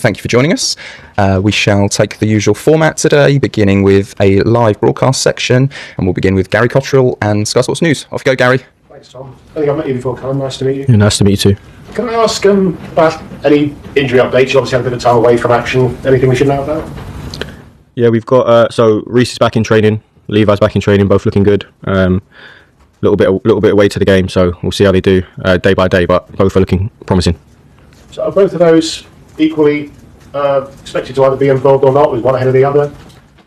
thank you for joining us. We shall take the usual format today, beginning with a live broadcast section, and we'll begin with Gary Cottrell and Sky Sports News. Off you go, Gary. Thanks, Tom. I think I've met you before, Colin. Nice to meet you. Yeah, nice to meet you too. Can I ask about any injury updates? You obviously had a bit of time away from action. Anything we should know about? Yeah, we've got so Reece is back in training, Levi's back in training, both looking good. Little bit away to the game, so we'll see how they do day by day, but both are looking promising. So are both of those equally expected to either be involved or not? Was one ahead of the other?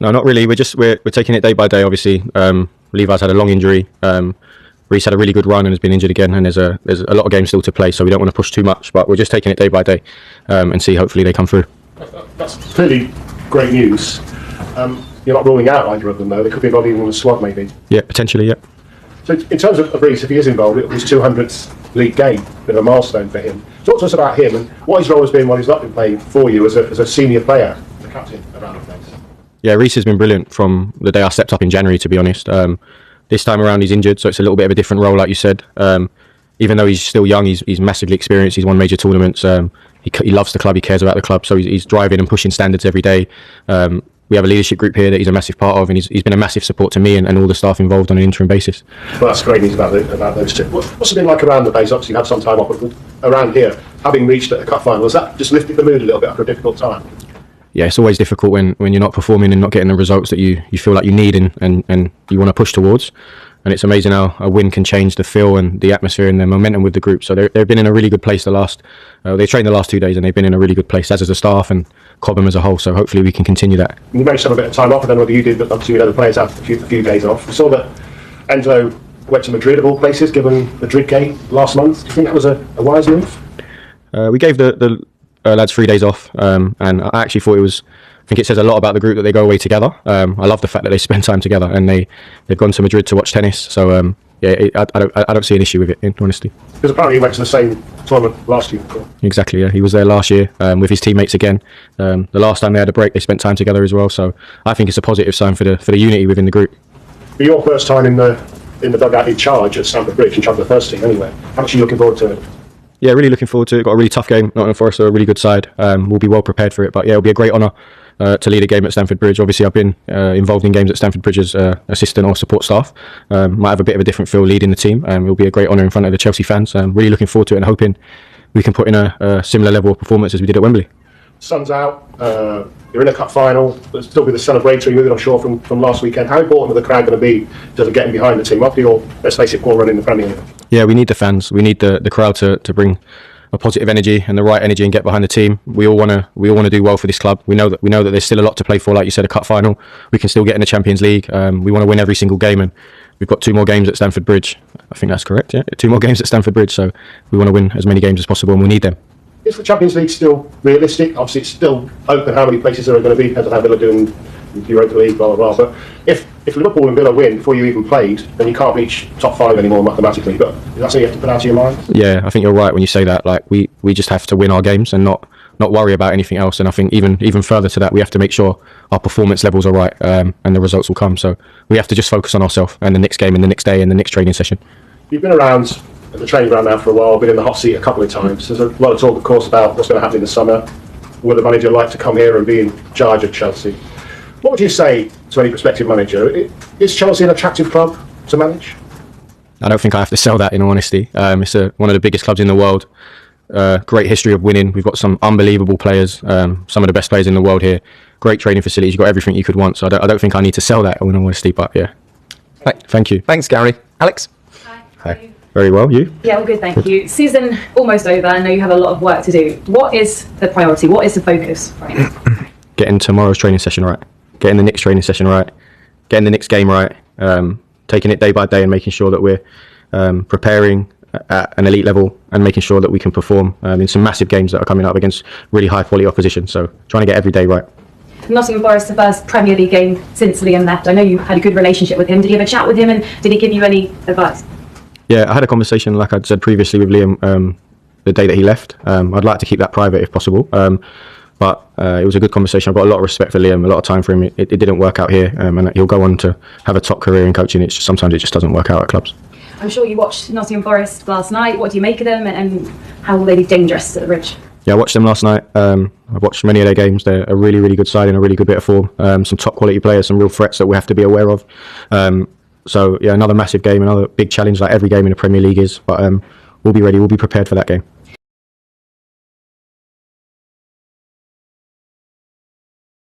No, not really. We're taking it day by day. Obviously, Levi's had a long injury. Reece had a really good run and has been injured again, and there's a lot of games still to play, so we don't want to push too much. But we're just taking it day by day and see. Hopefully, they come through. That's clearly great news. You're not ruling out either of them, though. They could be involved even in the squad, maybe. Yeah, potentially. Yeah. So in terms of Reece, if he is involved, it was his 200th league game, bit of a milestone for him. Talk to us about him and what his role has been while he's not been playing for you as a senior player, the captain around the place. Yeah, Reece has been brilliant from the day I stepped up in January, to be honest. This time around he's injured, so it's a little bit of a different role, like you said. Even though he's still young, he's massively experienced. He's won major tournaments. He loves the club. He cares about the club. So he's driving and pushing standards every day. We have a leadership group here that he's a massive part of, and he's been a massive support to me and all the staff involved on an interim basis. Well, that's great news about those two. What's it been like around the base? Obviously, you had some time off, but around here, having reached a cup final, has that just lifted the mood a little bit after a difficult time? Yeah, it's always difficult when you're not performing and not getting the results that you feel like you need and you want to push towards. And it's amazing how a win can change the feel and the atmosphere and the momentum with the group. So they've been in a really good place they trained the last 2 days and they've been in a really good place, as is the staff and Cobham as a whole. So hopefully we can continue that. You managed to have a bit of time off. I don't know whether you did, but obviously we had the players have a few days off. We saw that Enzo went to Madrid of all places, given the Madrid game last month. Do you think that was a wise move? We gave the lads 3 days off, and I actually thought I think it says a lot about the group that they go away together. I love the fact that they spend time together, and they've gone to Madrid to watch tennis. So I don't see an issue with it, in honesty. Because apparently he went to the same tournament last year. Exactly, yeah. He was there last year with his teammates again. The last time they had a break, they spent time together as well. So I think it's a positive sign for the unity within the group. For your first time in the dugout in charge at Stamford Bridge, in charge of the first team anyway, how much are you looking forward to it? Yeah, really looking forward to it. Got a really tough game. Nottingham Forest are a really good side. We'll be well prepared for it. But yeah, it'll be a great honour to lead a game at Stamford Bridge. Obviously, I've been involved in games at Stamford Bridge as assistant or support staff. Might have a bit of a different feel leading the team. It'll be a great honour in front of the Chelsea fans. Really looking forward to it and hoping we can put in a similar level of performance as we did at Wembley. Sun's out. You're in a cup final. There's still be the celebratory mood, I'm sure, from last weekend. How important are the crowd going to be in terms of getting behind the team after your, let's face it, poor run in the Premier League? Yeah, we need the fans. We need the crowd to bring a positive energy and the right energy and get behind the team. We all want to do well for this club. We know that there's still a lot to play for. Like you said, a cup final. We can still get in the Champions League. We want to win every single game, and we've got 2 more games at Stamford Bridge. I think that's correct. Yeah, 2 more games at Stamford Bridge. So we want to win as many games as possible, and we need them. Is the Champions League still realistic? Obviously, it's still open how many places there are going to be, depends on how Villa doing the Europa League, blah, blah, blah. But if Liverpool and Villa win before you even played, then you can't reach top 5 anymore mathematically. But is that something you have to put out of your mind? Yeah, I think you're right when you say that. Like we just have to win our games and not worry about anything else. And I think even further to that, we have to make sure our performance levels are right, and the results will come. So we have to just focus on ourselves and the next game and the next day and the next training session. You've been around at the training ground now for a while, been in the hot seat a couple of times. There's a lot of talk, of course, about what's going to happen in the summer. Would a manager like to come here and be in charge of Chelsea? What would you say to any prospective manager? Is Chelsea an attractive club to manage? I don't think I have to sell that, in all honesty. It's one of the biggest clubs in the world. Great history of winning. We've got some unbelievable players, some of the best players in the world here. Great training facilities. You've got everything you could want. So I don't think I need to sell that, in all honesty. But yeah, thank you. Thanks, Gary. Alex? Hi. Very well. You? Yeah, all good, thank you. Season almost over. I know you have a lot of work to do. What is the priority? What is the focus right now? Getting tomorrow's training session right. Getting the next training session right. Getting the next game right. Taking it day by day and making sure that we're preparing at an elite level and making sure that we can perform in some massive games that are coming up against really high quality opposition. So trying to get every day right. Nottingham Forest, the first Premier League game since Liam left. I know you had a good relationship with him. Did you have a chat with him, and did he give you any advice? Yeah, I had a conversation, like I'd said previously, with Liam the day that he left. I'd like to keep that private if possible. But it was a good conversation. I've got a lot of respect for Liam, a lot of time for him. It didn't work out here, and he'll go on to have a top career in coaching. Sometimes it just doesn't work out at clubs. I'm sure you watched Nottingham Forest last night. What do you make of them, and how will they be dangerous at the Bridge? Yeah, I watched them last night. I've watched many of their games. They're a really, really good side in a really good bit of form. Some top quality players, some real threats that we have to be aware of. So yeah, another massive game, another big challenge like every game in the Premier League is. But we'll be ready. We'll be prepared for that game.